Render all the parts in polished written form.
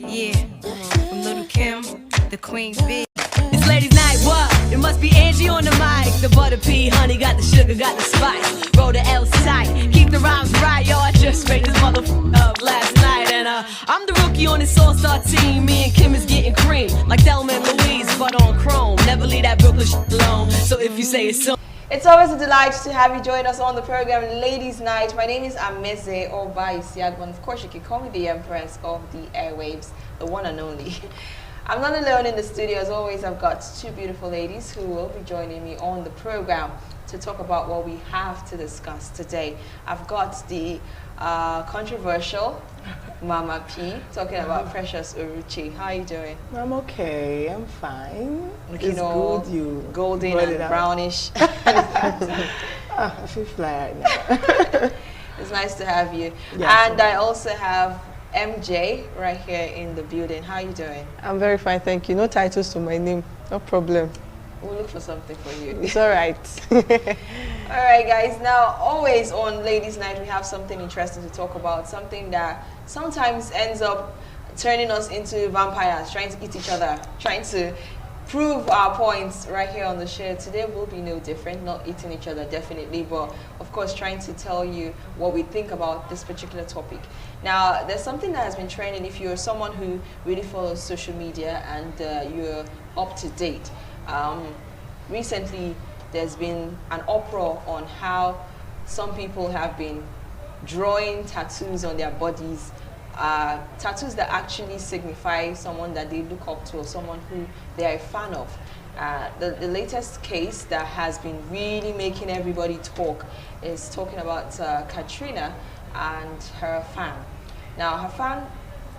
Yeah, from Little Kim, the Queen Bee. It's ladies' night, what? It must be Angie on the mic. The butter pea, honey, got the sugar, got the spice. Roll the L's tight, keep the rhymes right. Yo, I just made this motherfucker up last night. And I'm the rookie on this all-star team. Me and Kim is getting cream, like Thelma and Louise, but on chrome. Never leave that Brooklyn shit alone. So if you say it's so. It's always a delight to have you join us on the program Ladies Night. My name is Ameze Obai Siagwan. Of course, you can call me the Empress of the Airwaves, the one and only. I'm not alone in the studio. As always, I've got two beautiful ladies who will be joining me on the program to talk about what we have to discuss today. I've got the controversial Mama P talking about Precious Uruchi. How are you doing? I'm okay. I'm fine. Looking it's all good. You golden and brownish. I feel fly right now. It's nice to have you. Yes, and I also have MJ right here in the building. How are you doing? I'm very fine, thank you. No titles to my name. No problem. We'll look for something for you. It's all right. All right, guys. Now, always on Ladies' Night, we have something interesting to talk about. Something that sometimes ends up turning us into vampires, trying to eat each other, trying to prove our points right here on the show. Today will be no different, not eating each other, definitely, but of course trying to tell you what we think about this particular topic. Now, there's something that has been trending. If you're someone who really follows social media and you're up to date, recently there's been an uproar on how some people have been drawing tattoos on their bodies, tattoos that actually signify someone that they look up to or someone who they are a fan of. The latest case that has been really making everybody talk is talking about KA3NA and her fan. Now, her fan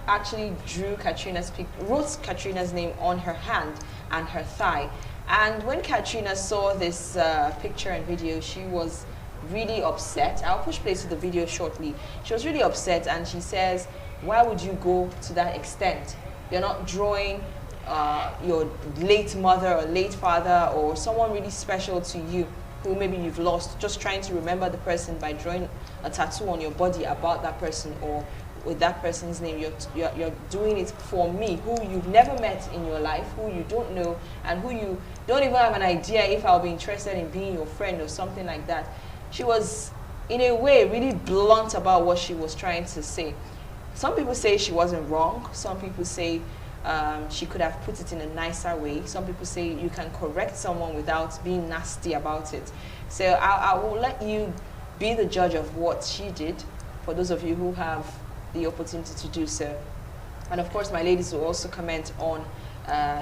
actually drew wrote KA3NA's name on her hand and her thigh. And when KA3NA saw this picture and video, she was really upset. I'll push play to the video shortly. She was really upset, and she says, why would you go to that extent? You're not drawing your late mother or late father or someone really special to you who maybe you've lost, just trying to remember the person by drawing a tattoo on your body about that person or with that person's name. You're doing it for me, who you've never met in your life, who you don't know, and who you don't even have an idea if I'll be interested in being your friend or something like that. She was, in a way, really blunt about what she was trying to say. Some people say she wasn't wrong. Some people say she could have put it in a nicer way. Some people say you can correct someone without being nasty about it. So I will let you be the judge of what she did, for those of you who have the opportunity to do so. And of course, my ladies will also comment on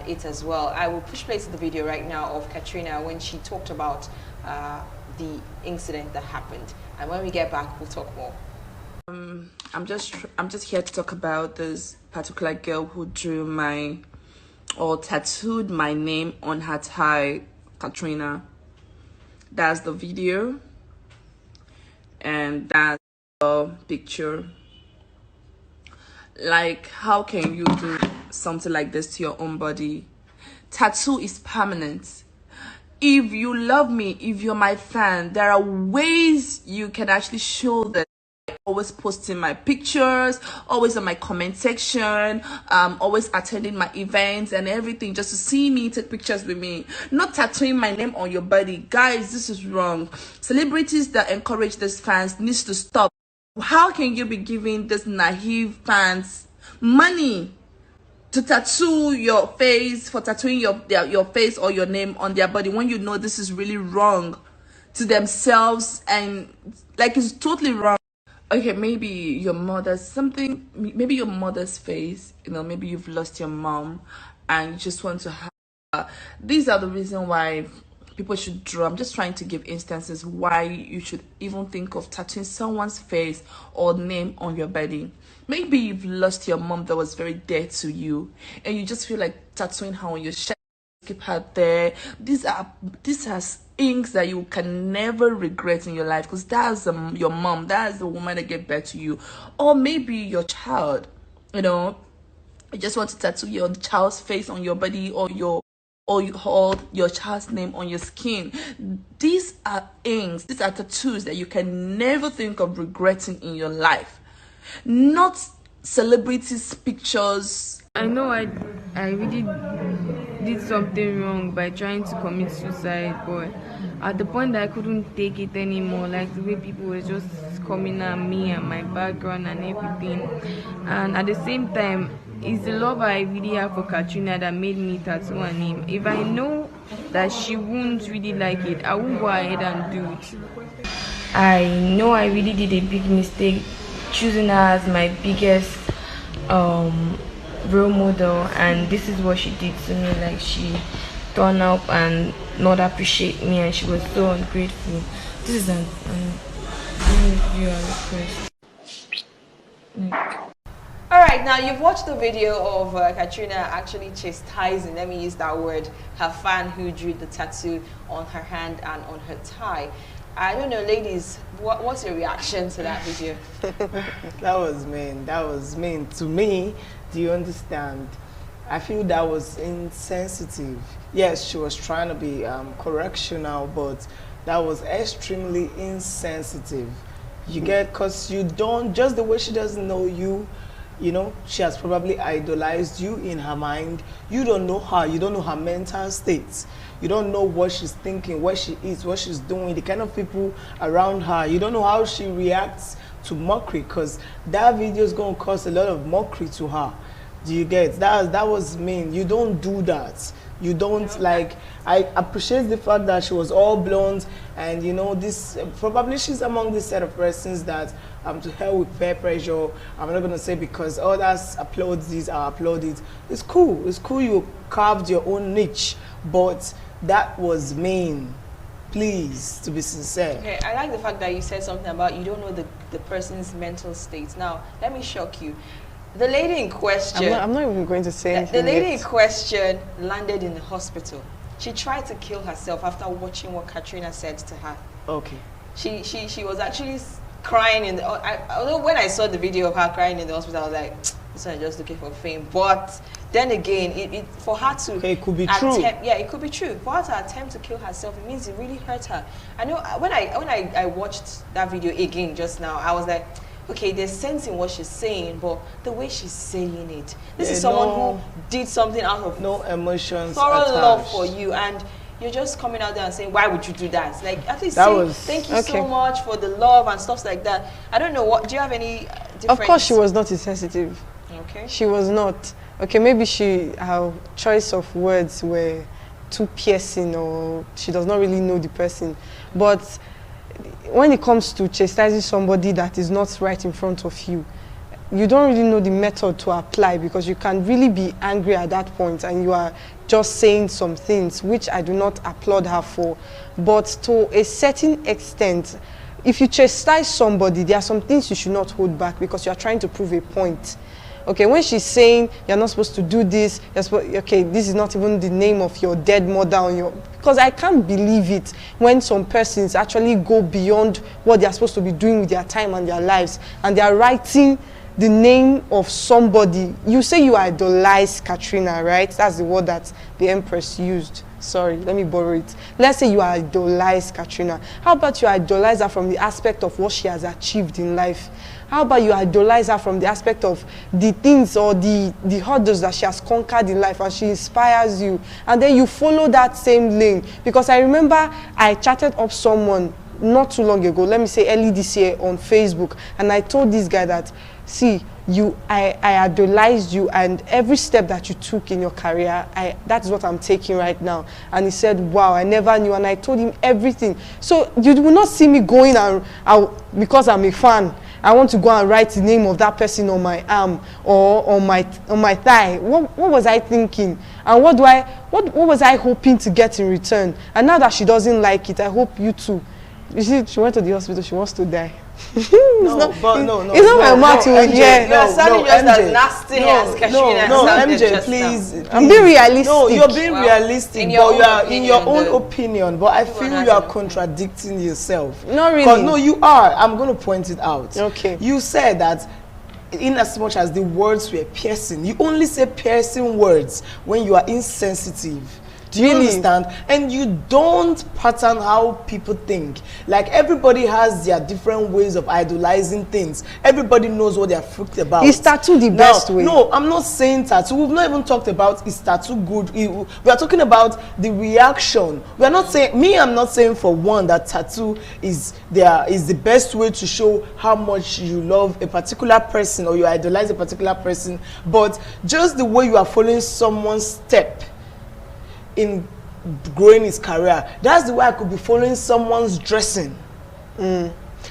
it as well. I will push play to the video right now of KA3NA when she talked about the incident that happened. And when we get back, we'll talk more. I'm just here to talk about this particular girl who drew or tattooed my name on her thigh, KA3NA. That's the video, and that's the picture. Like, how can you do something like this to your own body? Tattoo is permanent. If you love me, if you're my fan, there are ways you can actually show that. Always posting my pictures, always on my comment section, always attending my events and everything just to see me, take pictures with me. Not tattooing my name on your body. Guys, this is wrong. Celebrities that encourage these fans needs to stop. How can you be giving these naive fans money to tattoo your face, for tattooing your face or your name on their body, when you know this is really wrong to themselves, and like, it's totally wrong? Okay, maybe your mother's maybe your mother's face, maybe you've lost your mom and you just want to have her. These are the reasons why people should draw. I'm just trying to give instances why you should even think of tattooing someone's face or name on your body. Maybe you've lost your mom that was very dear to you and you just feel like tattooing her on your chest, keep her there. These are things that you can never regret in your life, because that's your mom, that's the woman that gave birth to you. Or maybe your child, you just want to tattoo your child's face on your body, or you hold your child's name on your skin. These are tattoos that you can never think of regretting in your life. Not celebrities' pictures. I know I really did something wrong by trying to commit suicide, but at the point that I couldn't take it anymore, like the way people were just coming at me and my background and everything, and at the same time, it's the love I really have for KA3NA that made me tattoo her name. If I know that she won't really like it, I won't go ahead and do it. I know I really did a big mistake choosing her as my biggest role model, and this is what she did to me. Like, she turned up and not appreciate me, and she was so ungrateful. This is an viewer request. Alright, now you've watched the video of KA3NA actually chastising, let me use that word, her fan who drew the tattoo on her hand and on her thigh. I don't know, ladies, what's your reaction to that video? That was mean. That was mean to me. Do you understand? I feel that was insensitive. Yes, she was trying to be correctional, but that was extremely insensitive. You get, because you don't, just the way she doesn't know you, you know, she has probably idolized you in her mind. You don't know her. You don't know her mental states. You don't know what she's thinking, what she is, what she's doing, the kind of people around her. You don't know how she reacts to mockery, because that video is going to cause a lot of mockery to her. Do you get? That was mean. You don't do that. You don't, like, I appreciate the fact that she was all blonde, and you know, this probably she's among this set of persons that to hell with peer pressure. I'm not gonna say because others applaud this, I applaud it. It's cool. It's cool you carved your own niche, but that was mean. Please, to be sincere. Okay, I like the fact that you said something about you don't know the person's mental state. Now, let me shock you. The lady in question... I'm not even going to say anything. The lady in question landed in the hospital. She tried to kill herself after watching what KA3NA said to her. Okay. She was actually crying in the... although when I saw the video of her crying in the hospital, I was like, this one is just looking for fame. But then again, for her to... Okay, it could be true. Yeah, it could be true. For her to attempt to kill herself, it means it really hurt her. I know when I watched that video again just now, I was like, okay, there's sense in what she's saying, but the way she's saying it, this is someone who did something out of no emotions, thorough attached. love for you, and you're just coming out there and saying, why would you do that? Like, at least that say, was, thank you so much for the love and stuff like that. I don't know, what do you have any different... Of course she was not insensitive. Okay. She was not. Okay, maybe her choice of words were too piercing, or she does not really know the person. But when it comes to chastising somebody that is not right in front of you, you don't really know the method to apply, because you can really be angry at that point and you are just saying some things which I do not applaud her for. But to a certain extent, if you chastise somebody, there are some things you should not hold back, because you are trying to prove a point. Okay, when she's saying you're not supposed to do this, okay, this is not even the name of your dead mother on your... Because I can't believe it when some persons actually go beyond what they're supposed to be doing with their time and their lives, and they're writing the name of somebody. You say you idolize KA3NA, right? That's the word that the Empress used. Sorry, let me borrow it. Let's say you idolize KA3NA. How about you idolize her from the aspect of what she has achieved in life? How about you idolize her from the aspect of the things or the hurdles that she has conquered in life, and she inspires you, and then you follow that same lane? Because I remember I chatted up someone not too long ago, let me say early this year, on Facebook, and I told this guy that, see, I idolized you, and every step that you took in your career, that's what I'm taking right now. And he said, wow, I never knew. And I told him everything. So you will not see me going because I'm a fan, I want to go and write the name of that person on my arm or on my thigh. What was I thinking? And what was I hoping to get in return? And now that she doesn't like it, I hope you too. You see, she went to the hospital, she wants to die. It's not my mouth to hear. You're sounding just as nasty as KA3NA. No, MJ, please. I'm being realistic. No, you're being realistic, in your but you are opinion, in your own opinion. But I feel you are contradicting yourself. Not really. No, you are. I'm going to point it out. Okay. You said that in as much as the words were piercing, you only say piercing words when you are insensitive. Do you Really? understand? And you don't pattern how people think. Like everybody has their different ways of idolizing things. Everybody knows what they're freaked about. Is tattoo the best way? No, I'm not saying tattoo. We've not even talked about is tattoo good. We are talking about the reaction. We are not saying, I'm not saying for one that tattoo is the best way to show how much you love a particular person or you idolize a particular person, but just the way you are following someone's step in growing his career, that's the way I could be following someone's dressing.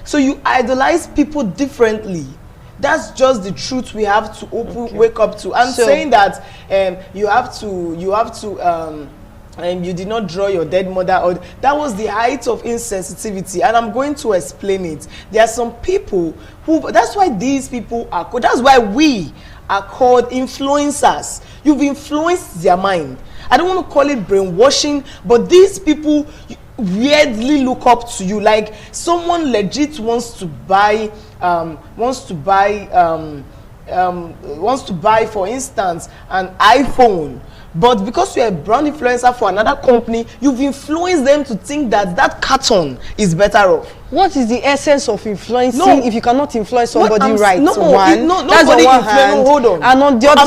So you idolize people differently. That's just the truth we have to wake up to. I'm saying that you did not draw your dead mother, or that was the height of insensitivity, and I'm going to explain it. There are some people who, that's why these people are called, that's why we are called influencers. You've influenced their mind. I don't want to call it brainwashing, but these people weirdly look up to you. Like someone legit wants to buy, for instance, an iPhone. But because you're a brand influencer for another company, you've influenced them to think that that carton is better off. What is the essence of influencing if you cannot influence somebody right? That's on one hand. Hold on. And on the other,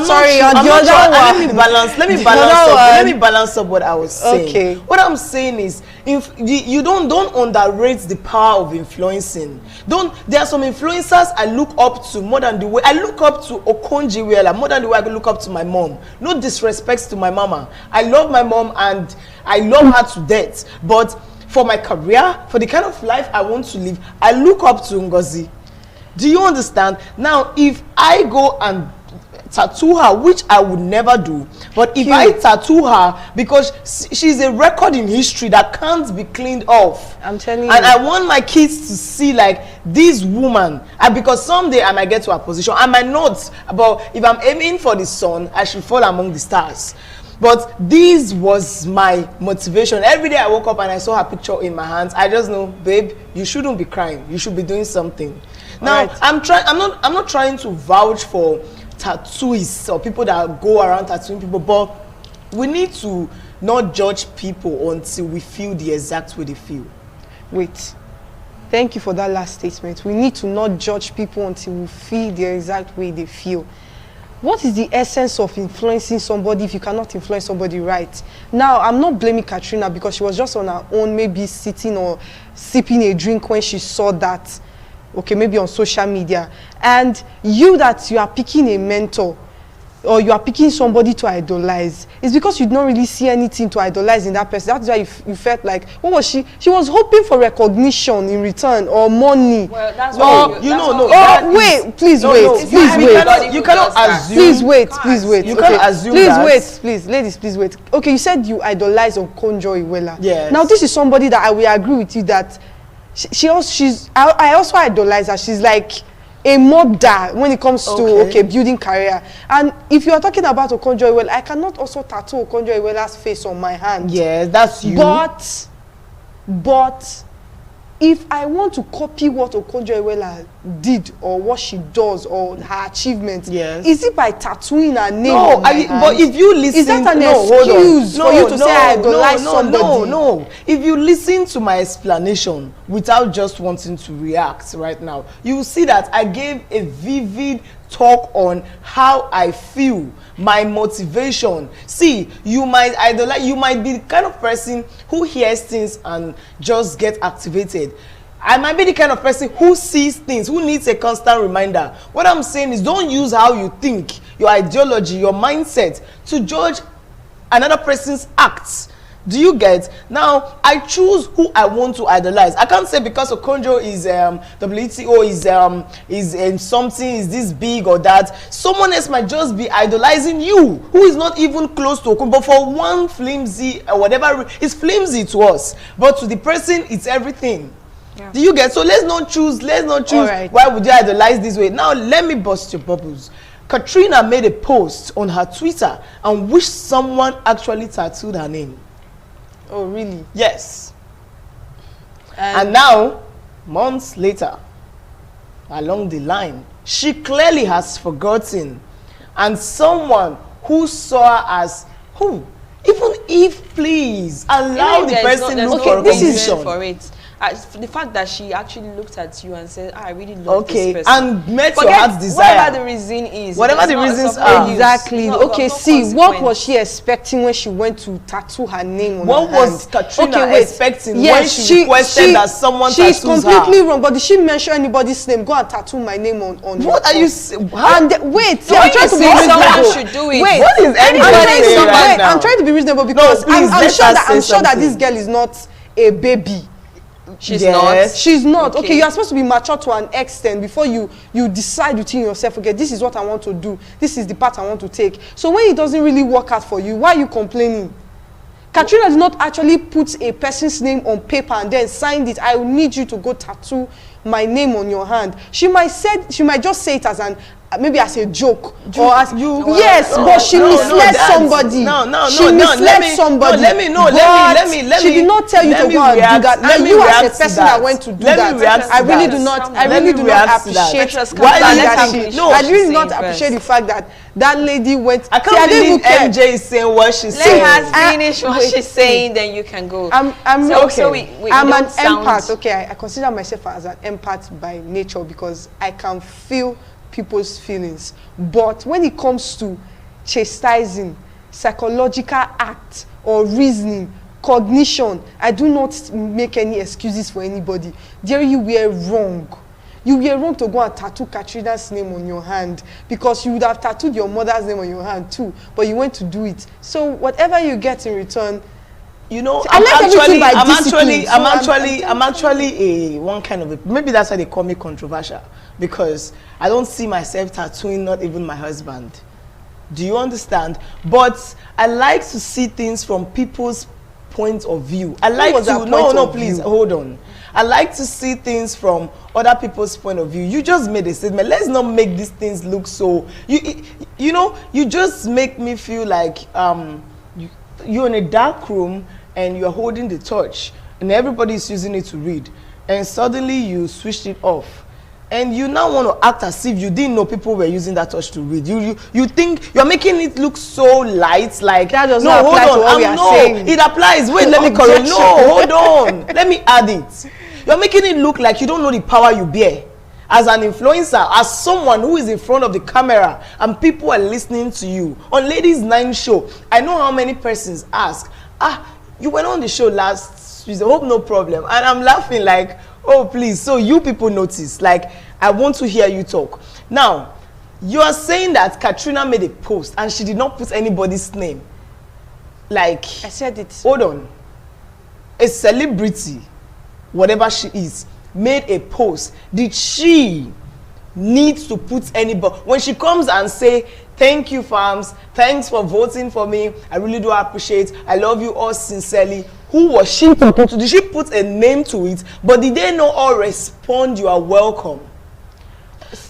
let me balance up what I was saying. Okay. What I'm saying is, if you don't underrate the power of influencing. There are some influencers I look up to more than the way I look up to Okonjo-Iweala, more than the way I look up to my mom. No disrespect to my mama. I love my mom and I love her to death. But for my career, for the kind of life I want to live, I look up to Ngozi. Do you understand? Now, if I go and tattoo her, which I would never do, but if I tattoo her, because she's a record in history that can't be cleaned off, I'm telling you, and I want my kids to see like this woman, and because someday I might get to a position, I might not, but if I'm aiming for the sun, I should fall among the stars. But this was my motivation. Every day I woke up and I saw her picture in my hands, I just know, babe, you shouldn't be crying, you should be doing something. Now, I'm not trying to vouch for tattooists or people that go around tattooing people, but we need to not judge people until we feel the exact way they feel. Wait, thank you for that last statement. We need to not judge people until we feel the exact way they feel. What is the essence of influencing somebody if you cannot influence somebody right? Now, I'm not blaming KA3NA because she was just on her own, maybe sitting or sipping a drink when she saw that, okay, maybe on social media. And you are picking a mentor or you are picking somebody to idolize, it's because you don't really see anything to idolize in that person. That's why you felt like, what was she? She was hoping for recognition in return or money. Well, that's what you please wait. You cannot assume. Please wait. You can't assume please that. wait, please, ladies, please wait. Okay, you said you idolize Okonjo-Iweala. Yes. Now, this is somebody that I will agree with you that I also idolize her. She's like a mother when it comes to building career. And if you are talking about Okonjo-Iweala, I cannot also tattoo Okonjo-Iweala's face on my hand. Yes, that's you. But if I want to copy what Okonjo-Iweala did or what she does or her achievements, is it by tattooing her name on my hand? But if you listen, is that an excuse for you to say I idolize somebody? No. If you listen to my explanation without just wanting to react right now, you will see that I gave a vivid talk on how I feel, my motivation. See, you might idolize, you might be the kind of person who hears things and just get activated. I might be the kind of person who sees things, who needs a constant reminder. What I'm saying is, don't use how you think, your ideology, your mindset to judge another person's acts. Do you get? Now, I choose who I want to idolize. I can't say because Okonjo is WTO is something, is this big or that. Someone else might just be idolizing you, who is not even close to Okonjo. But for one flimsy or whatever, it's flimsy to us. But to the person, it's everything. Yeah. Do you get? So let's not choose. Right. Why would you idolize this way? Now, let me bust your bubbles. KA3NA made a post on her Twitter and wished someone actually tattooed her name. Oh, really? Yes. And now, months later, along the line, she clearly has forgotten. And someone who saw her as, if please allow the person look for a reason for it. The fact that she actually looked at you and said, I really love this person. And met your heart's desire. Whatever the reason is. Whatever the reasons are. Exactly. Okay, see, what was she expecting when she went to tattoo her name on her hand? What was KA3NA expecting when she requested that someone tattoos her? She's completely wrong, but did she mention anybody's name? Go and tattoo my name on what are you saying? I'm trying to be reasonable. Should do it. Wait, what is anybody saying right now? I'm trying to be reasonable because I'm sure that this girl is not a baby. She's not. She's not. Okay, you are supposed to be mature to an extent before you decide within yourself, okay, this is what I want to do. This is the path I want to take. So when it doesn't really work out for you, why are you complaining? KA3NA did not actually put a person's name on paper and then signed it. I will need you to go tattoo my name on your hand. She might just say it as maybe as a joke or as but she misled somebody. She misled somebody. She did not tell you to go and do that. Let you as a person that went to do that. I really do not appreciate I really not appreciate the fact that that lady went. I can't believe MJ is saying what she's saying. Let her finish what she's saying, then you can go. I'm an empath. Okay, I consider myself as an empath by nature because I can feel people's feelings. But when it comes to chastising, psychological act or reasoning, cognition, I do not make any excuses for anybody. Dear, you were wrong. You were wrong to go and tattoo KA3NA's name on your hand because you would have tattooed your mother's name on your hand too, but you went to do it. So whatever you get in return, you know, I'm actually one kind of maybe that's why they call me controversial, because I don't see myself tattooing not even my husband. Do you understand? But I like to see things from people's point of view. I like to please hold on. I like to see things from other people's point of view. You just made a statement. Let's not make these things look so you know, you just make me feel like you're in a dark room and you're holding the torch and everybody's using it to read, and suddenly you switched it off. And you now want to act as if you didn't know people were using that touch to read. You think you're making it look so light, like that does not apply to what we are saying. It applies. Wait, let me correct. No, hold on. Let me add it. You're making it look like you don't know the power you bear as an influencer, as someone who is in front of the camera and people are listening to you on Ladies Night show. I know how many persons ask, you went on the show last Tuesday, hope no problem, and I'm laughing like, oh please, so you people notice, like I want to hear you talk. Now you are saying that KA3NA made a post and she did not put anybody's name. Like, I said it. Hold on. A celebrity, whatever she is, made a post. Did she need to put anybody? When she comes and say, thank you fams, thanks for voting for me, I really do appreciate, I love you all sincerely, who was she to put? Did she put a name to it? But did they not all respond, you are welcome?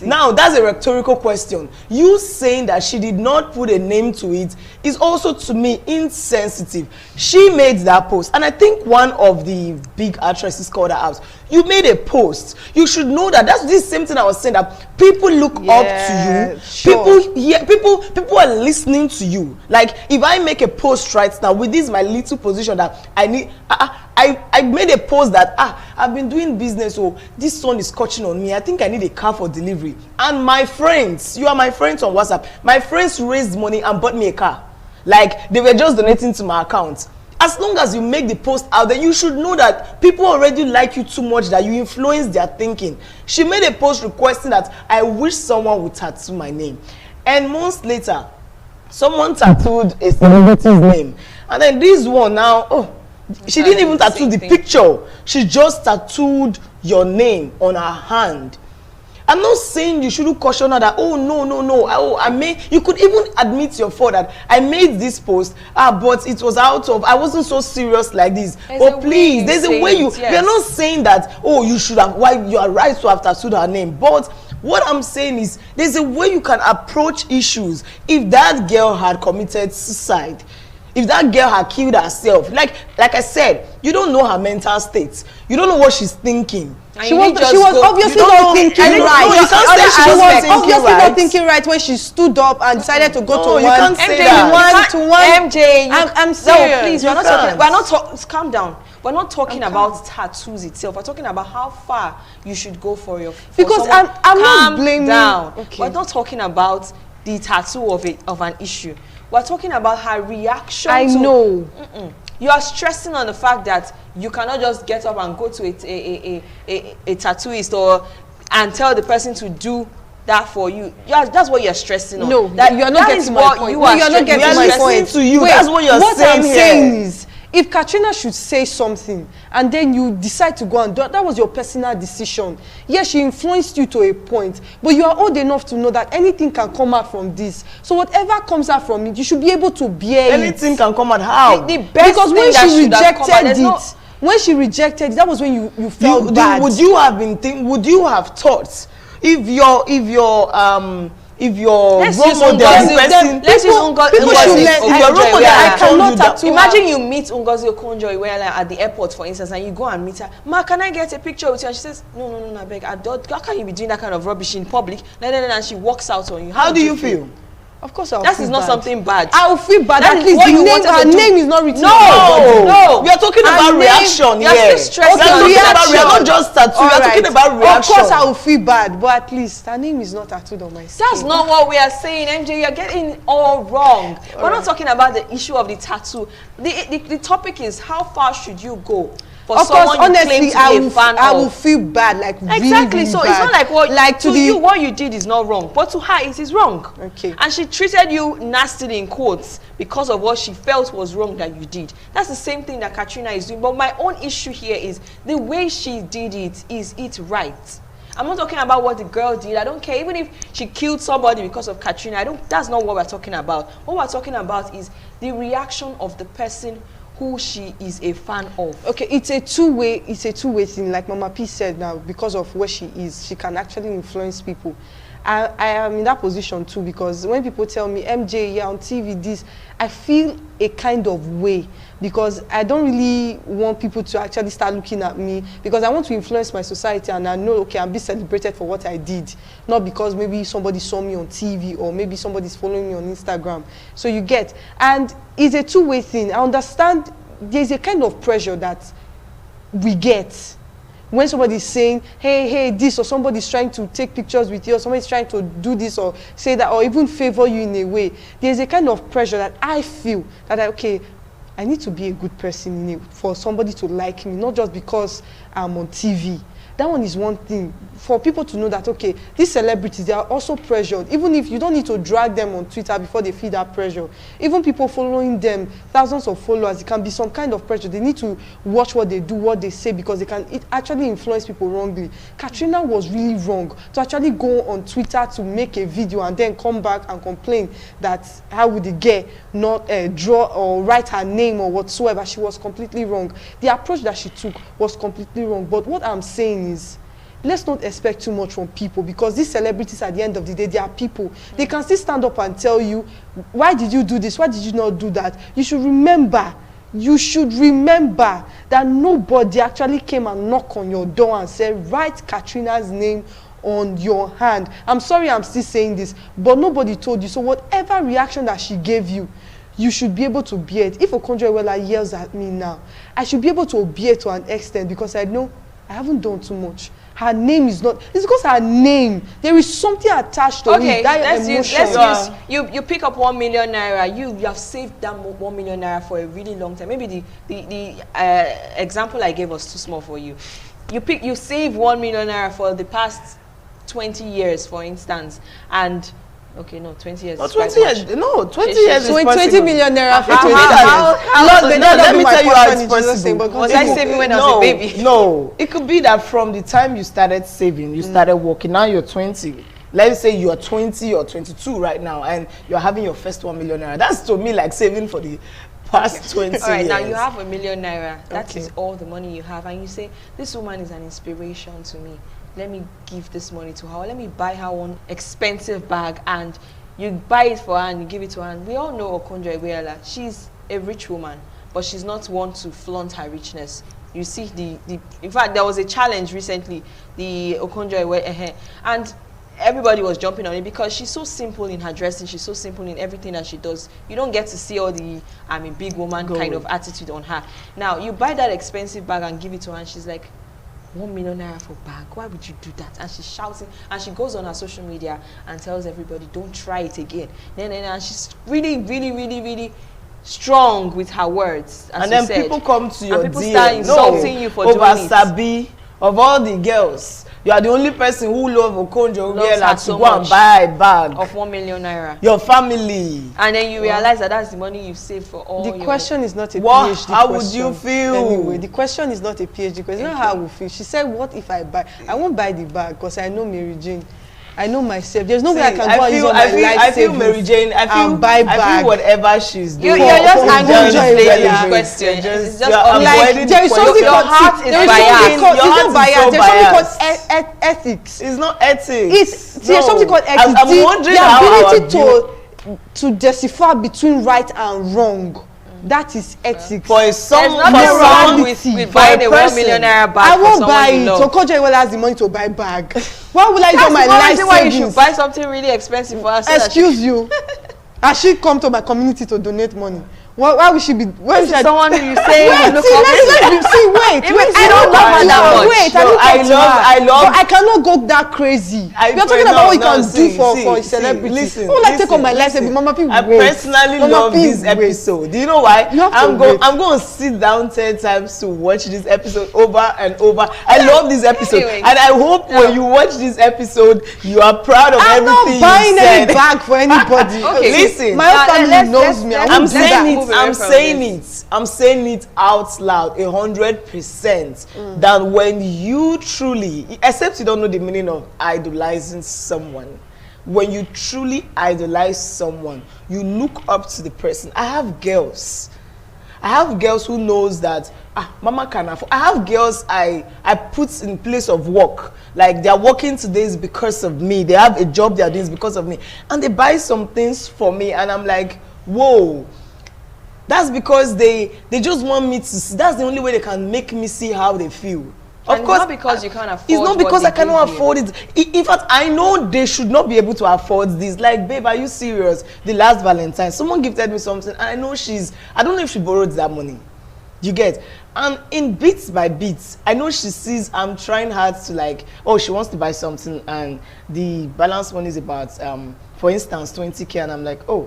Now that's a rhetorical question. You saying that she did not put a name to it is also, to me, insensitive. She made that post, and I think one of the big actresses called her out. You made a post. You should know that that's this same thing I was saying, that people look up to you. Sure. People are listening to you. Like if I make a post right now with this my little position that I need, I made a post that I've been doing business, so this sun is scorching on me, I think I need a car for delivery, and my friends, you are my friends on WhatsApp, my friends raised money and bought me a car, like they were just donating to my account. As long as you make the post out there, you should know that people already like you too much that you influence their thinking. She made a post requesting that I wish someone would tattoo my name, and months later someone tattooed a celebrity's name, and then this one now, she didn't even tattoo the picture. She just tattooed your name on her hand. I'm not saying you shouldn't caution her that, oh no, I made, you could even admit your fault that I made this post, but it was out of, I wasn't so serious like this. But please, there's a way you, we're not saying that, oh, you should have, why you are right to have tattooed her name. But what I'm saying is, there's a way you can approach issues. If that girl had committed suicide, If that girl had killed herself, like I said, you don't know her mental state. You don't know what she's thinking. She was obviously not thinking right. No, you can't say She was obviously right. not thinking right when she stood up and decided to go to you one. can't say that. MJ, I'm serious. No, please, we're not talking. We're not talking. Calm down. We're not talking about tattoos itself. We're talking about how far you should go for your. Because I'm not blaming. Down. Okay. We're not talking about the tattoo of an issue. We're talking about her reaction. I know. You are stressing on the fact that you cannot just get up and go to a tattooist and tell the person to do that for you. That's what you're stressing on. No, you are not getting my point. You are not getting my point. To you. Wait, that's what you're saying. What I'm saying is, if KA3NA should say something and then you decide to go and do it, that was your personal decision. Yes, she influenced you to a point, but you are old enough to know that anything can come out from this. So whatever comes out from it, you should be able to bear it. Anything can come out. How? The best because when she rejected it, when she rejected it, that was when you felt bad. Would you have thought if your role model person, let's use Ngozi. I cannot tattoo. Imagine you meet Ngozi Okonjo-Iweala at the airport, for instance, and you go and meet her. Ma, can I get a picture with you? And she says, no, I beg. How can you be doing that kind of rubbish in public? And she walks out on you. How do you feel? Of course, I'll that feel is not bad. something bad. I'll feel bad. That At is least what you her name is not written. No. We are talking about reaction here. You're still stressing we are not just tattoo. We are talking about reaction. Of course, I will feel bad, but at least her name is not tattooed on my skin. That's not what we are saying, MJ. You're getting all wrong. We're not talking about the issue of the tattoo. The topic is how far should you go? For of course, honestly, I will feel bad, like exactly. Really so bad. It's not like what like to you what you did is not wrong, but to her it is wrong. Okay. And she treated you nastily in quotes because of what she felt was wrong that you did. That's the same thing that KA3NA is doing. But my own issue here is the way she did it. Is it right? I'm not talking about what the girl did. I don't care. Even if she killed somebody because of KA3NA, that's not what we're talking about. What we're talking about is the reaction of the person who she is a fan of. Okay, it's a two-way thing. Like Mama P said now, because of where she is, she can actually influence people. I am in that position too, because when people tell me, MJ, you're on TV, this, I feel a kind of way, because I don't really want people to actually start looking at me, because I want to influence my society, and I know, okay, I'm being celebrated for what I did, not because maybe somebody saw me on TV, or maybe somebody's following me on Instagram. So you get, and it's a two-way thing. I understand there's a kind of pressure that we get when somebody's saying, hey, this, or somebody's trying to take pictures with you, or somebody's trying to do this, or say that, or even favor you in a way. There's a kind of pressure that I feel that, okay, I need to be a good person for somebody to like me, not just because I'm on TV. That one is one thing. For people to know that, okay, these celebrities, they are also pressured. Even if you don't need to drag them on Twitter before they feel that pressure. Even people following them, thousands of followers, it can be some kind of pressure. They need to watch what they do, what they say, because it actually influence people wrongly. KA3NA was really wrong to actually go on Twitter to make a video and then come back and complain that how would the girl not draw or write her name or whatsoever. She was completely wrong. The approach that she took was completely wrong. But what I'm saying is, let's not expect too much from people, because these celebrities, at the end of the day, they are people. They can still stand up and tell you, why did you do this? Why did you not do that? You should remember that nobody actually came and knocked on your door and said, write KA3NA's name on your hand. I'm sorry I'm still saying this, but nobody told you. So whatever reaction that she gave you, you should be able to bear it. If Okonjo-Iweala yells at me now, I should be able to bear it to an extent, because I know I haven't done too much. Her name is not, it's because her name, there is something attached to it. Let's use, you pick up 1 million naira, you have saved that 1 million naira for a really long time. Maybe the example I gave was too small for you. You save 1 million naira for the past 20 years, for instance, and okay, no, 20 years. No, 20 years. No, 20 years is 20 million naira for 20 years. Let me tell you how it's possible. Was I saving when I was a baby? No, it could be that from the time you started saving, you started working. Now you're 20. Let's say you are 20 or 22 right now, and you're having your first 1 million naira. That's to me like saving for the past 20 years. All right, now you have 1 million naira. That is all the money you have, and you say, this woman is an inspiration to me. Let me give this money to her. Let me buy her one expensive bag, and you buy it for her and you give it to her. And we all know Okonjo-Iweala. She's a rich woman, but she's not one to flaunt her richness. You see in fact, there was a challenge recently, the Okonjo-Iweala, and everybody was jumping on it because she's so simple in her dressing, she's so simple in everything that she does. You don't get to see all the I'm a big woman kind of attitude on her. Now, you buy that expensive bag and give it to her, and she's like, 1 million naira for bag, why would you do that? And she's shouting, and she goes on her social media and tells everybody, don't try it again. And she's really strong with her words, as and then said. people come to your people DM. start insulting you for doing it. Sabi, of all the girls, you are the only person who love Okonjo-Iweala to go and buy a bag of 1 million naira. Your family. And then you realize that that's the money you saved for all the question is not a PhD question. How would you feel? Anyway, the question is not a PhD question. It's not how I will feel. She said, what if I buy? I won't buy the bag because I know Mary Jane. I know myself. There's no way I can go and use all my life I feel Mary Jane. I feel whatever she's doing. You're just angry with this question. It's just like there is something your heart is biased. There's something called ethics. It's not ethics. There's something called ethics. I'm wondering the ability to decipher between right and wrong. That is ethics. For someone with buying a 1 million naira bag, I won't buy it. Okonjo-Iweala has the money to buy bag. Why would I do my life savings? Why you should buy something really expensive for us? Excuse you. I should come to my community to donate money. Why would she be? Why is someone who you say wait, look wait. I don't love her that much. I love. But I cannot go that crazy. You're talking about what you can do for a celebrity. Listen, who like take on my life? Mama, people I personally love this episode. Do you know why? I'm going to sit down 10 times to watch this episode over and over. I love this episode, and I hope when you watch this episode, you are proud of everything you said. I'm not buying any bag for anybody. Listen, my whole family knows me. I'm saying it out loud 100% that when you truly, except you don't know the meaning of idolizing someone, when you truly idolize someone, you look up to the person. I have girls who knows that mama can afford. I have girls I put in place of work, like they are working today because of me. They have a job they are doing because of me, and they buy some things for me, and I'm like, whoa. That's because they just want me to see. That's the only way they can make me see how they feel. Of course, not because you can't afford. It's not because I cannot afford it. In fact, I know they should not be able to afford this. Like, babe, are you serious? The last Valentine, someone gifted me something, and I know I don't know if she borrowed that money. You get? And in bits by bits, I know she sees I'm trying hard to, like, oh, she wants to buy something, and the balance money is about, for instance, 20K, and I'm like, oh.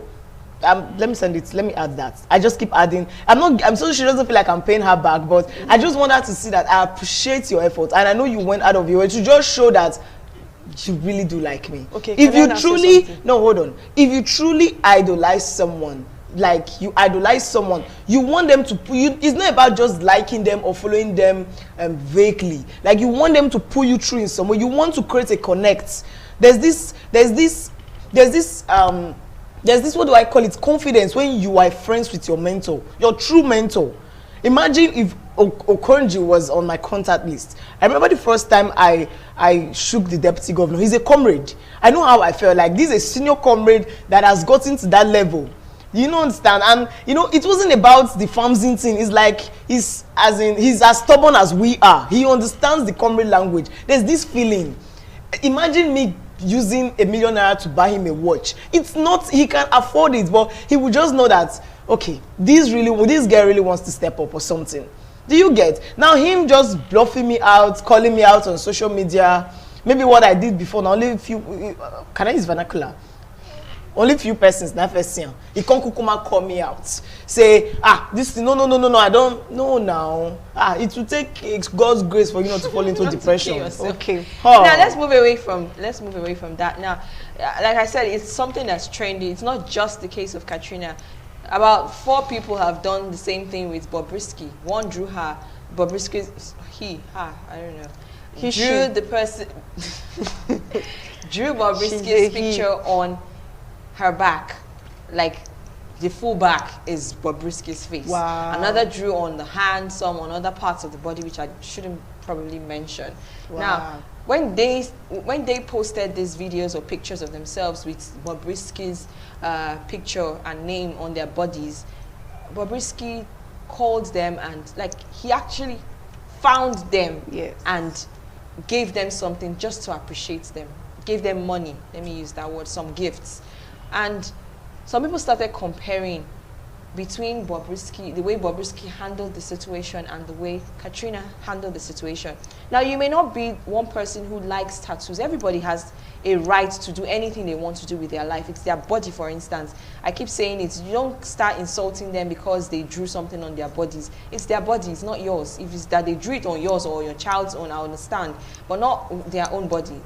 Let me send it. Let me add that. I just keep adding. I'm so she doesn't feel like I'm paying her back, but I just want her to see that I appreciate your effort, and I know you went out of your way to just show that you really do like me. Okay. If you truly hold on. If you truly idolize someone, like you idolize someone, you want them to pull you. It's not about just liking them or following them vaguely. Like you want them to pull you through in some way. You want to create a connect. There's this what do I call it, confidence when you are friends with your mentor, your true mentor. Imagine if Okonjo was on my contact list. I remember the first time I shook the deputy governor. He's a comrade. I know how I felt. Like this is a senior comrade that has gotten to that level. You know, understand? And you know, it wasn't about the farming thing. It's like he's as stubborn as we are. He understands the comrade language. There's this feeling. Imagine me using $1 million to buy him a watch. It's not, he can afford it, but he would just know that, okay, this girl really wants to step up or something. Do you get? Now him just bluffing me out, calling me out on social media, maybe what I did before. Now only a few, can I use vernacular? Only few persons that first year. He can't kukuma call me out. Say, this no, I don't know now. It will take God's grace for you not to fall into depression. Okay. Now let's move away from that. Now, like I said, it's something that's trendy. It's not just the case of KA3NA. About 4 people have done the same thing with Bobrisky. One drew her, Bobrisky, I don't know. Drew Bobrisky's picture on her back, like the full back is Bobrisky's face. Wow. Another drew on the hand, some on other parts of the body, which I shouldn't probably mention. Wow. Now, when they posted these videos or pictures of themselves with Bobrisky's picture and name on their bodies, Bobrisky called them and like he actually found them Yes. and gave them something just to appreciate them, gave them money, let me use that word, some gifts. And some people started comparing between Bobrisky, the way Bobrisky handled the situation and the way KA3NA handled the situation. Now, you may not be one person who likes tattoos. Everybody has a right to do anything they want to do with their life. It's their body, for instance. I keep saying it. You don't start insulting them because they drew something on their bodies. It's their body. It's not yours. If it's that they drew it on yours or your child's own, I understand, but not their own body.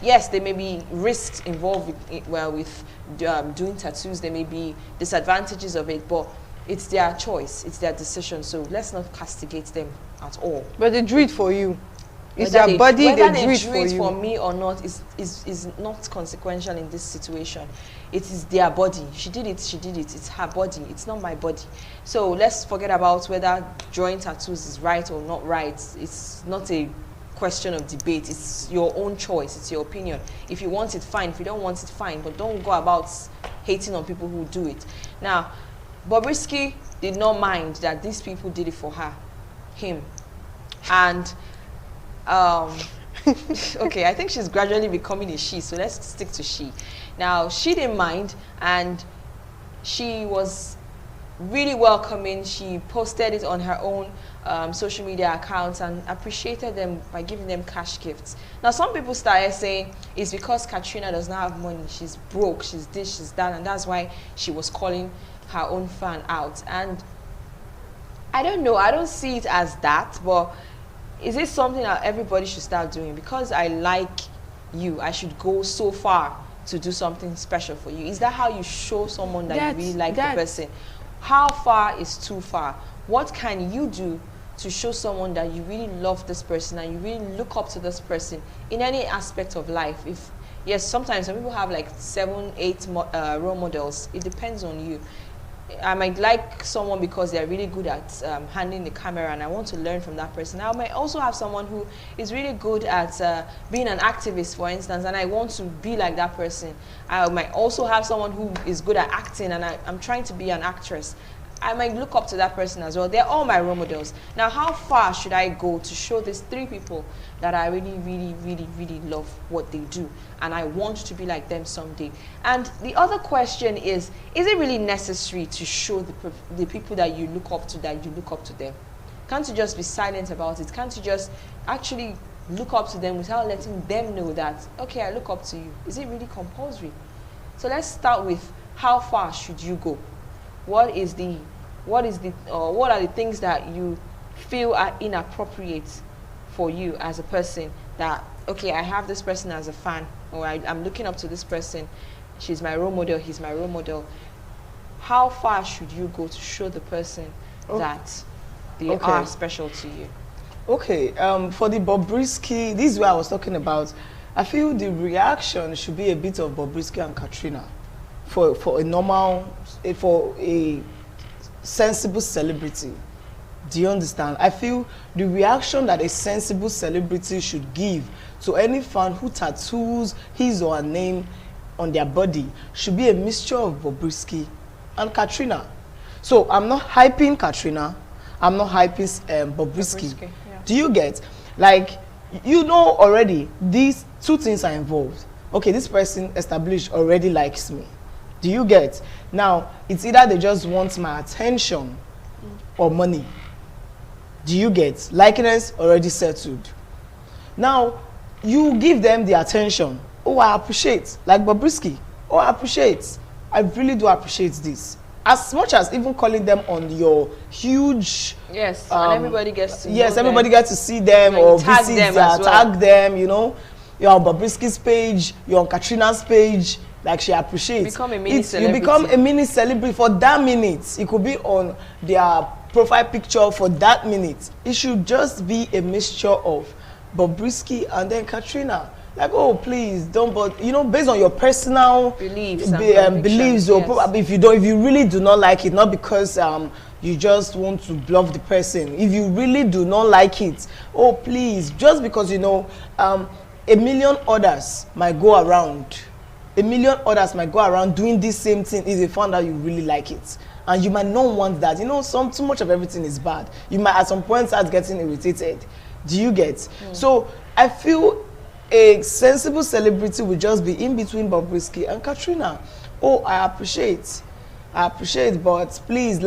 Yes, there may be risks involved with doing tattoos. There may be disadvantages of it, but it's their choice. It's their decision. So let's not castigate them at all. But they drew it for you. It's Whether their body, whether they drew it for you. for me or not is not consequential in this situation. It is their body. She did it. It's her body. It's not my body. So let's forget about whether drawing tattoos is right or not right. It's not a question of debate. It's your own choice. It's your opinion. If you want it, fine. If you don't want it, fine. But don't go about hating on people who do it. Now, Bobrisky did not mind that these people did it for him. And okay, I think she's gradually becoming a she, so let's stick to she. Now, she didn't mind, and she was really welcoming. She posted it on her own social media accounts and appreciated them by giving them cash gifts. Now, some people started saying it's because KA3NA does not have money. She's broke, she's this, she's that, and that's why she was calling her own fan out. And I don't know, I don't see it as that, but is it something that everybody should start doing? Because I like you, I should go so far to do something special for you? Is that how you show someone that you really like the person? How far is too far? What can you do to show someone that you really love this person and you really look up to this person in any aspect of life? If yes, sometimes some people have like 7, 8 role models. It depends on you. I might like someone because they're really good at handling the camera and I want to learn from that person. I might also have someone who is really good at being an activist, for instance, and I want to be like that person. I might also have someone who is good at acting and I'm trying to be an actress. I might look up to that person as well. They're all my role models. Now, how far should I go to show these 3 people that I really, really, really, really love what they do and I want to be like them someday? And the other question is it really necessary to show the people that you look up to that you look up to them? Can't you just be silent about it? Can't you just actually look up to them without letting them know that, okay, I look up to you? Is it really compulsory? So let's start with, how far should you go? What are the things that you feel are inappropriate for you as a person, that, okay, I have this person as a fan, or I'm looking up to this person, she's my role model, he's my role model. How far should you go to show the person that they are special to you? Okay, for the Bobrisky, this is what I was talking about. I feel the reaction should be a bit of Bobrisky and KA3NA for a normal, for a sensible celebrity. Do you understand? I feel the reaction that a sensible celebrity should give to any fan who tattoos his or her name on their body should be a mixture of Bobrisky and KA3NA. So I'm not hyping KA3NA, I'm not hyping Bobrisky. Yeah. Do you get? Like, you know already, these 2 things are involved. Okay, this person established already likes me. Do you get? Now, it's either they just want my attention or money. Do you get? Likeness already settled. Now, you give them the attention. Oh, I appreciate. Like Bobrisky. Oh, I appreciate. I really do appreciate this. As much as even calling them on your huge... Yes, and everybody gets to yes, know everybody them. gets to see them Like, or tag visit them their, as well. tag them, you know. You're on Bobrisky's page, you're on KA3NA's page. Like, she appreciates. Become a mini You celebrity. become a mini celebrity for that minute. It could be on their profile picture for that minute. It should just be a mixture of Bobrisky and then KA3NA. Like, oh, please don't, but you know, based on your personal beliefs and beliefs, or probably if you really do not like it, not because you just want to bluff the person. If you really do not like it, oh please, just because you know, a million others might go around a million others might go around doing this same thing if they found out you really like it. And you might not want that. You know, too much of everything is bad. You might at some point start getting irritated. Do you get? So I feel a sensible celebrity will just be in between Bobrisky and KA3NA. Oh, I appreciate, but please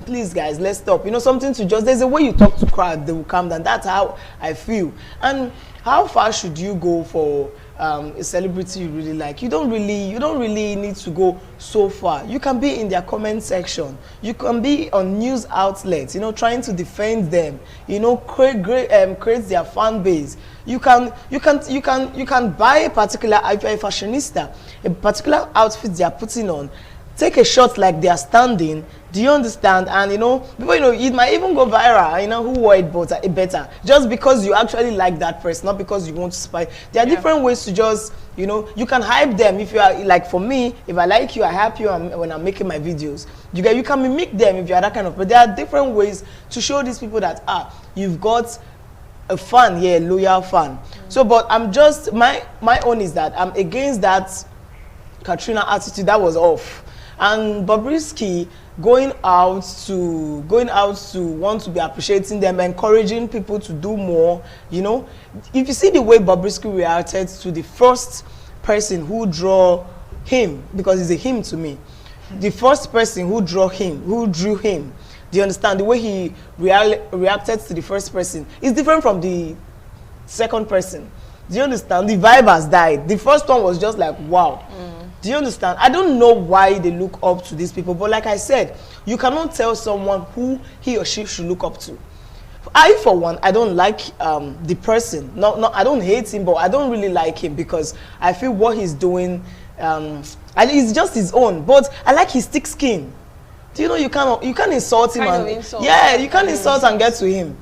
please guys, let's stop. You know, something to just, there's a way you talk to crowd, they will calm down. That's how I feel. And how far should you go for a celebrity you really like? You don't really need to go so far. You can be in their comment section. You can be on news outlets, you know, trying to defend them, you know, create their fan base. You can buy a particular, if you're a fashionista, a particular outfit they are putting on, take a shot like they are standing. Do you understand? And you know, people, you know, it might even go viral. You know, who wore it better, just because you actually like that person, not because you want to spy. There are different ways to just, you know, you can hype them. If you are like, for me, if I like you, I hype you when I'm making my videos. You can mimic them if you are that kind of. But there are different ways to show these people that you've got a fan here, loyal fan. So, but I'm just my own is that I'm against that KA3NA attitude that was off. And Bobrisky going out to want to be appreciating them, encouraging people to do more. You know, if you see the way Bobrisky reacted to the first person who drew him, because it's a him to me, the first person who drew him. Do you understand? The way he reacted to the first person is different from the second person. Do you understand? The vibe has died. The first one was just like, wow. Do you understand? I don't know why they look up to these people, but like I said, you cannot tell someone who he or she should look up to. I, for one, I don't like the person. No, I don't hate him, but I don't really like him because I feel what he's doing, it's just his own. But I like his thick skin. Do you know you can't insult him you can't insult and get to him.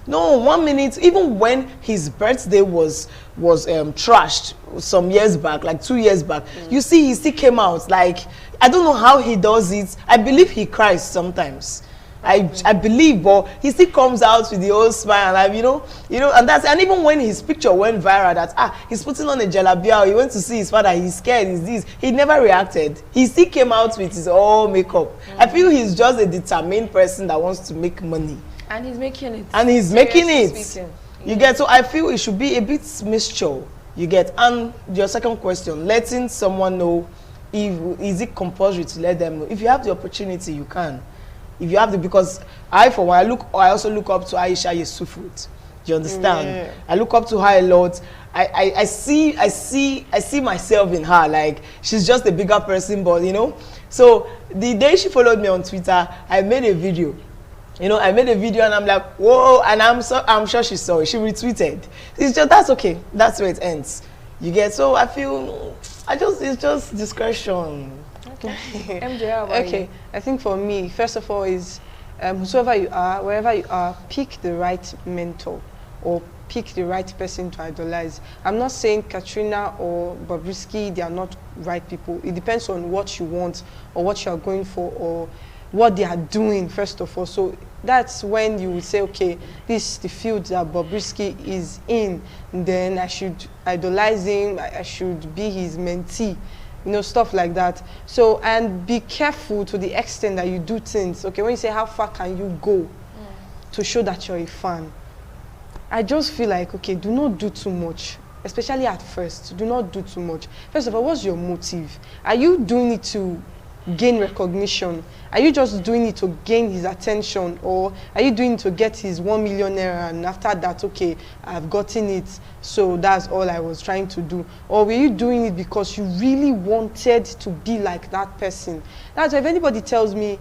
No, 1 minute, even when his birthday was trashed some years back, like 2 years back, you see he still came out. Like, I don't know how he does it. I believe he cries sometimes. I believe, but he still comes out with the old smile, like, you know, and even when his picture went viral, that he's putting on a jalabia, he went to see his father, he's scared, he's this, he never reacted. He still came out with his own makeup. I feel he's just a determined person that wants to make money. And he's making it. And he's making it. Speaking. You get, so I feel it should be a bit mixture. You get, and your second question, letting someone know, is it compulsory to let them know? If you have the opportunity, you can. If you have the, because I, for one, I also look up to Aisha Yusufut. Do you understand? Yeah. I look up to her a lot. I see myself in her. Like, she's just a bigger person, but you know. So the day she followed me on Twitter, I made a video. You know, I made a video and I'm like, whoa, and I'm sure she saw it. She retweeted. It's just, that's okay. That's where it ends. You get, so I feel, it's just discretion. Okay. MJ, how about you? I think for me, first of all is, whoever you are, wherever you are, pick the right mentor or pick the right person to idolize. I'm not saying KA3NA or Bobrisky, they are not right people. It depends on what you want or what you are going for or what they are doing, first of all. So that's when you would say, okay, this is the field that Bobrisky is in, then I should idolize him, I should be his mentee, you know, stuff like that. So, and be careful to the extent that you do things. Okay, when you say how far can you go to show that you're a fan, I just feel like, okay, do not do too much, especially at first. Do not do too much. First of all, what's your motive? Are you doing it to gain recognition? Are you just doing it to gain his attention, or are you doing it to get his 1 million naira and after that, okay, I've gotten it, so that's all I was trying to do? Or were you doing it because you really wanted to be like that person? That's why if anybody tells me,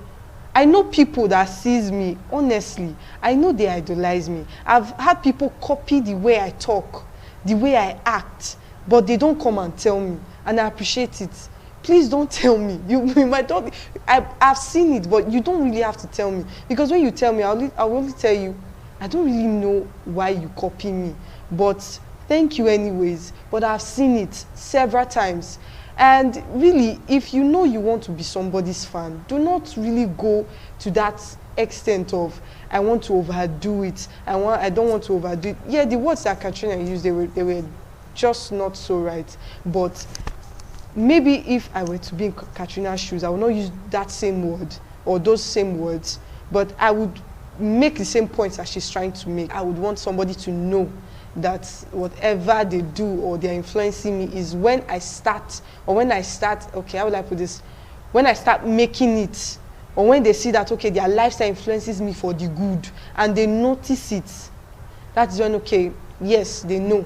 I know people that sees me, honestly, I know they idolize me. I've had people copy the way I talk, the way I act, but they don't come and tell me, and I appreciate it. Please don't tell me. You might not. I've seen it, but you don't really have to tell me, because when you tell me, I'll only tell you, I don't really know why you copy me, but thank you anyways. But I've seen it several times, and really, if you know you want to be somebody's fan, do not really go to that extent of I want to overdo it. I don't want to overdo it. Yeah, the words that KA3NA used, they were just not so right, but maybe if I were to be in KA3NA's shoes, I would not use that same word or those same words, but I would make the same points that she's trying to make. I would want somebody to know that whatever they do or they're influencing me is when I start, okay, how would I put this? When I start making it, or when they see that, okay, their lifestyle influences me for the good, and they notice it, that's when, okay, yes, they know.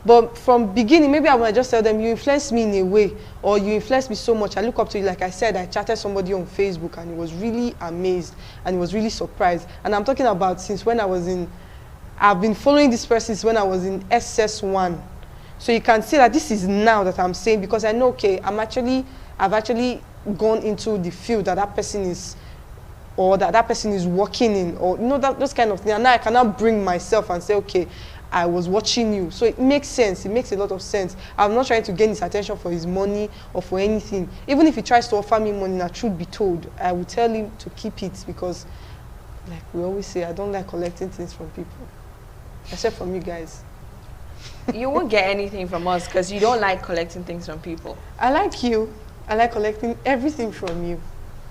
But from beginning, maybe I might just tell them, you influence me in a way, or you influence me so much, I look up to you. Like I said, I chatted somebody on Facebook, and he was really amazed, and he was really surprised. And I'm talking about since when I've been following this person since when I was in SS1. So you can see that this is now that I'm saying, because I know, okay, I've actually gone into the field that person is, or that person is working in, or those kind of things. And now I cannot bring myself and say, okay, I was watching you. So it makes sense. It makes a lot of sense. I'm not trying to gain his attention for his money or for anything. Even if he tries to offer me money, and truth be told, I will tell him to keep it, because, like we always say, I don't like collecting things from people, except from you guys. You won't get anything from us because you don't like collecting things from people. I like you. I like collecting everything from you.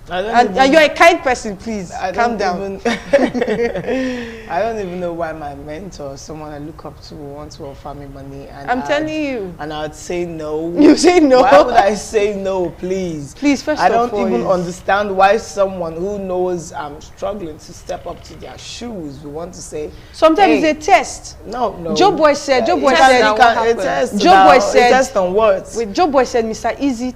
And you're a kind person, please. Calm down. I don't even know why my mentor, someone I look up to, wants to offer me money. And I'm telling you. And I'd say no. You say no? Why would I say no, please? Please, first I of all, don't even understand why someone who knows I'm struggling to step up to their shoes would want to say, sometimes hey, it's a test. No. Joe Boy said, Joe Boy said, test on words. Wait, Joe Boy said, Mr. Easy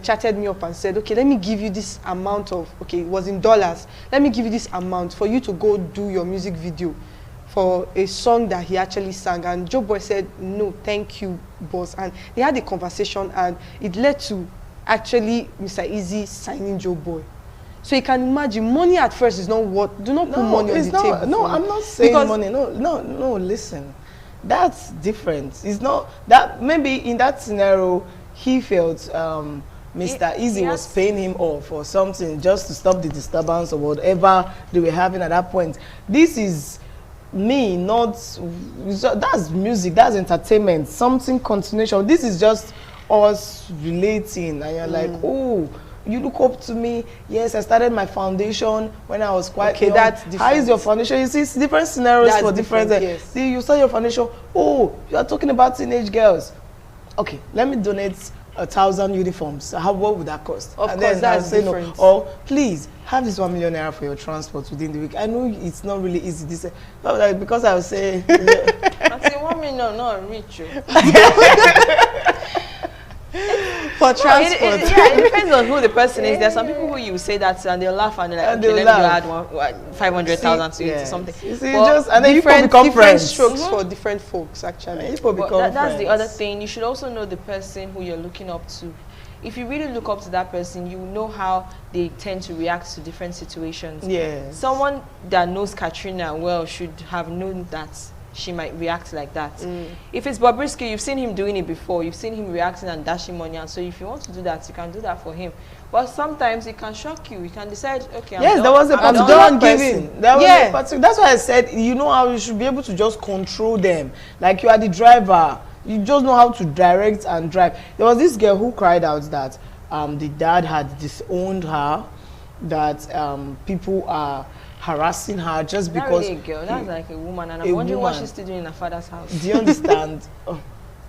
chatted me up and said, okay, let me give you this amount of, okay, it was in dollars. Let me give you this amount for you to go do your music video for a song that he actually sang. And Joe Boy said, no, thank you, boss. And they had a conversation, and it led to actually Mr. Easy signing Joe Boy. So you can imagine, money at first is not what, do not put money on the table. No, I'm not saying money. No, listen. That's different. It's not, that maybe in that scenario, he felt Mr. Easy was paying him off or something just to stop the disturbance or whatever they were having at that point. This is me, not, that's music, that's entertainment, something continuation. This is just us relating, and you're like, oh, you look up to me. Yes, I started my foundation when I was quite young. That's different. How is your foundation? You see, it's different scenarios for different. Yes. See, you start your foundation. Oh, you are talking about teenage girls. Okay, let me donate 1,000 uniforms. What would that cost? Of course, that's different. No. Or please have this 1 million naira for your transport within the week. I know it's not really easy. This, but like, because I would say, I say 1 million, not rich. For transport. It depends on who the person is. There's some people who you say that and they'll laugh and they're like, okay, let me add 500,000 to it or something. You see, and then different friends. strokes for different folks, actually. That's the other thing. You should also know the person who you're looking up to. If you really look up to that person, you know how they tend to react to different situations. Yes. Someone that knows KA3NA well should have known that she might react like that. If it's Bobrisky, you've seen him doing it before. You've seen him reacting and dashing money, and so if you want to do that, you can do that for him. But sometimes it can shock you. You can decide, okay, I'm done giving. That's why I said, you know how you should be able to just control them. Like you are the driver. You just know how to direct and drive. There was this girl who cried out that the dad had disowned her, that people are harassing her just because. Really a girl. That's like a woman, and I'm wondering what she's still doing in her father's house. Do you understand? Oh,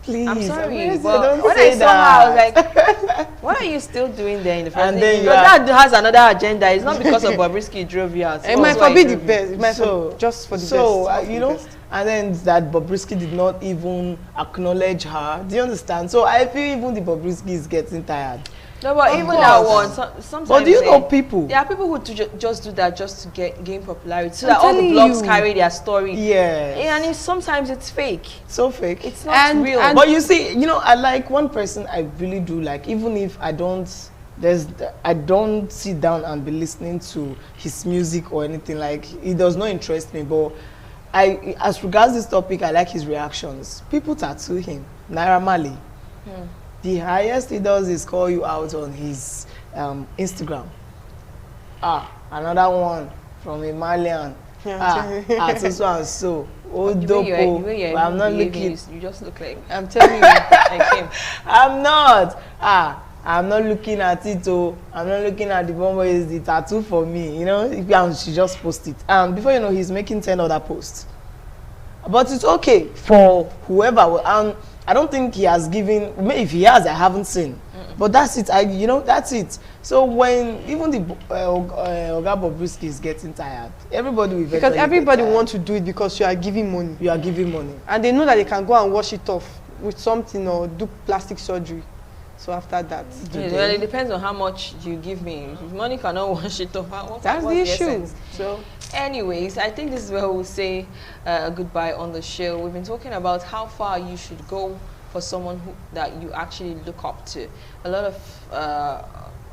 please. I'm sorry, but when I saw her, I was like, what are you still doing there in the first And place? then Your dad has another agenda. It's not because of Bobrisky drove you out. It might be the best. It might just for the best. So, you know, and then that Bobrisky did not even acknowledge her. Do you understand? So I feel even the Bobrisky is getting tired. No, but even that one, sometimes. But do you know people? There are people who just do that just to gain popularity, so that all the blogs carry their story. Yeah. And sometimes it's fake. So fake. It's not real. But you see, you know, I like one person I really do like, even if I don't sit down and be listening to his music or anything, like it does not interest me, but as regards this topic, I like his reactions. People tattoo him. Naira Marley. The highest he does is call you out on his Instagram. Another one from a Malian. so and so. Oh, The way you're I'm not behaving, looking. you just look like I'm telling you. like him. I'm not. I'm not looking at it. Oh, I'm not looking at the one where is the tattoo for me. You know, and she just post it. Before you know, he's making 10 other posts. But it's okay for whoever. I don't think he has given. If he has, I haven't seen. But that's it. That's it. So when even the Oga Bobrisky is getting tired, everybody will. Because everybody wants to do it because you are giving money. You are giving money, and they know that they can go and wash it off with something or do plastic surgery. So after that, well, it depends on how much you give me. If money cannot wash it off, that's the issue. So, anyways, I think this is where we'll say goodbye on the show. We've been talking about how far you should go for someone that you actually look up to. A lot of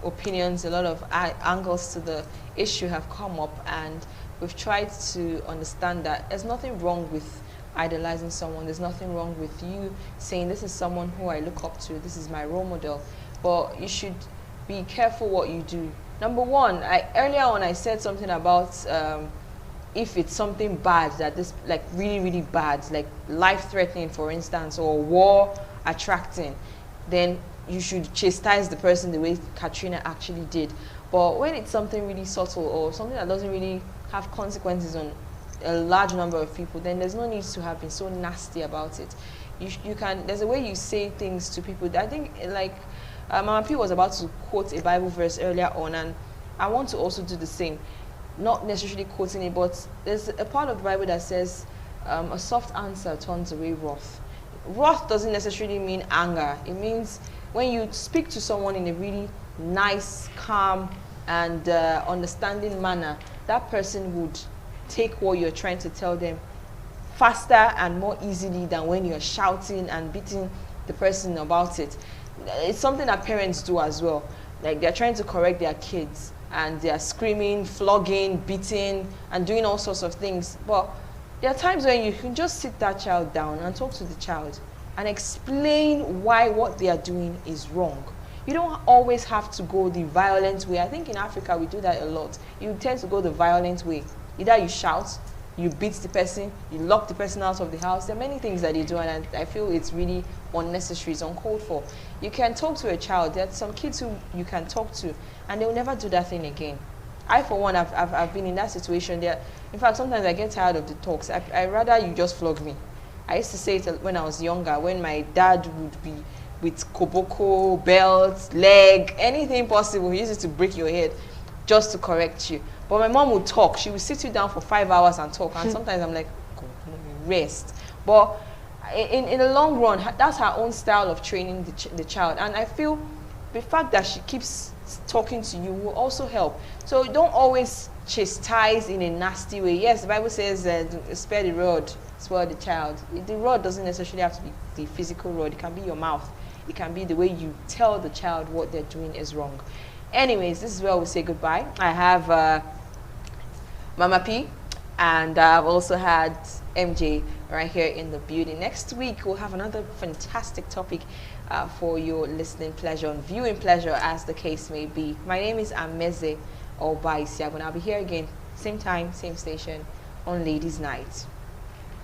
opinions, a lot of angles to the issue have come up, and we've tried to understand that there's nothing wrong with idolizing someone. There's nothing wrong with you saying this is someone who I look up to, this is my role model, but you should be careful what you do. Number one, earlier on I said something about if it's something bad, that this like really bad, like life-threatening for instance, or war attracting, then you should chastise the person the way KA3NA actually did. But when it's something really subtle or something that doesn't really have consequences on a large number of people, then there's no need to have been so nasty about it. You can, there's a way you say things to people. I think like Mama P was about to quote a Bible verse earlier on, and I want to also do the same. Not necessarily quoting it, but there's a part of the Bible that says a soft answer turns away wrath. Wrath doesn't necessarily mean anger. It means when you speak to someone in a really nice, calm, and understanding manner, that person would take what you're trying to tell them faster and more easily than when you're shouting and beating the person about it. It's something that parents do as well. Like they're trying to correct their kids and they're screaming, flogging, beating, and doing all sorts of things. But there are times when you can just sit that child down and talk to the child and explain why what they are doing is wrong. You don't always have to go the violent way. I think in Africa we do that a lot. You tend to go the violent way. Either you shout, you beat the person, you lock the person out of the house. There are many things that they do, and I feel it's really unnecessary, it's uncalled for. You can talk to a child. There are some kids who you can talk to, and they'll never do that thing again. I, for one, I've been in that situation. In fact, sometimes I get tired of the talks. I'd rather you just flog me. I used to say it when I was younger, when my dad would be with koboko, belt, leg, anything possible. He used to break your head just to correct you. But my mom would talk. She would sit you down for 5 hours and talk. And sometimes I'm like, God, rest. But in the long run, that's her own style of training the child. And I feel the fact that she keeps talking to you will also help. So don't always chastise in a nasty way. Yes, the Bible says spare the rod, spoil the child. The rod doesn't necessarily have to be the physical rod. It can be your mouth. It can be the way you tell the child what they're doing is wrong. Anyways, this is where we say goodbye. I have Mama P, and I've also had MJ right here in the building. Next week, we'll have another fantastic topic for your listening pleasure and viewing pleasure, as the case may be. My name is Ameze Obaisiago, and I'll be here again, same time, same station, on Ladies' Night.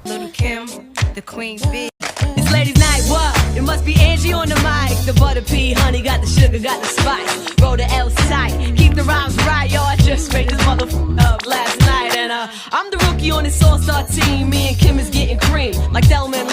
Little Kim, the Queen Bee. It's Ladies' Night, what? It must be Angie on the mic. The butter pea, honey, got the sugar, got the spice. Roll the L side, keep the rhymes right, yo. I just straight this motherfucker up last night. And I'm the rookie on this all-star team. Me and Kim is getting cream, like Delman